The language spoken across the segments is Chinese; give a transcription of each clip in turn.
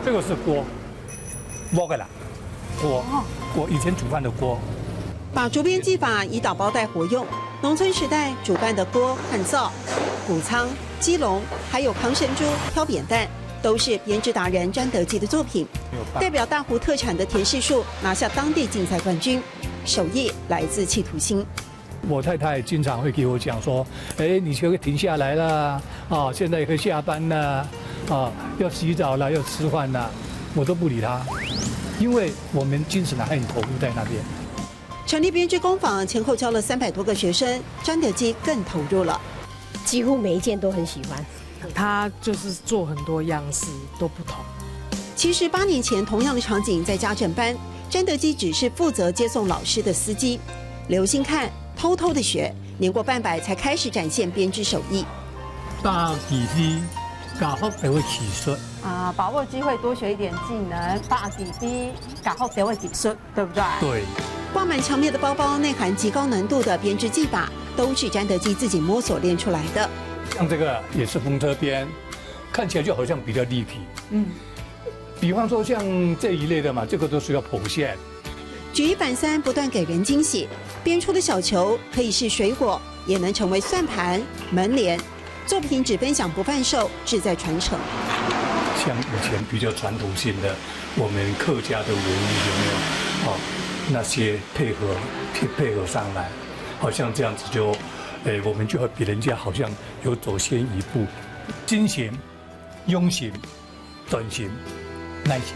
这个是锅，锅个啦，锅以前煮饭的锅。把竹编技法以打包袋活用。农村时代主办的锅和灶、谷仓、鸡笼，还有扛神猪、挑扁担，都是编织达人詹德基的作品。代表大湖特产的田氏树拿下当地竞赛冠军，手艺来自企图心。我太太经常会给我讲说：“哎，你可以停下来了啊，现在也可以下班了啊，要洗澡了，要吃饭了。”我都不理她，因为我们精神还很投入在那边。成立编织工坊前后教了300多个学生，詹德基更投入了，几乎每一件都很喜欢。他就是做很多样式都不同。其实8年前同样的场景在家政班，詹德基只是负责接送老师的司机，留心看，偷偷的学，年过半百才开始展现编织手艺。大几滴，教福就会技术把握机会多学一点技能，把几滴教福就会技术，对不对？对。挂满墙面的包包，内含极高难度的编织技法，都是詹德基自己摸索练出来的。像这个也是风车编，看起来就好像比较立体。比方说像这一类的嘛，这个都需要剖线。举一反三，不断给人惊喜。编出的小球可以是水果，也能成为算盘、门帘。作品只分享不贩售，志在传承。像以前比较传统性的，我们客家的文艺有没有？那些配合上来，好像这样子就，我们就会比人家好像有走先一步，精行、用心、短行、耐心，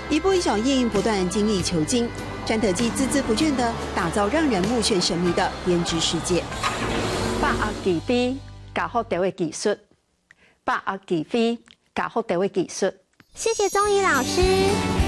一步一脚印，不断精益求精。詹德基孜孜不倦地打造让人目眩神迷的编织世界。把握机会，教福就会技术；把握机会，教福就会技术。谢谢宗仪老师。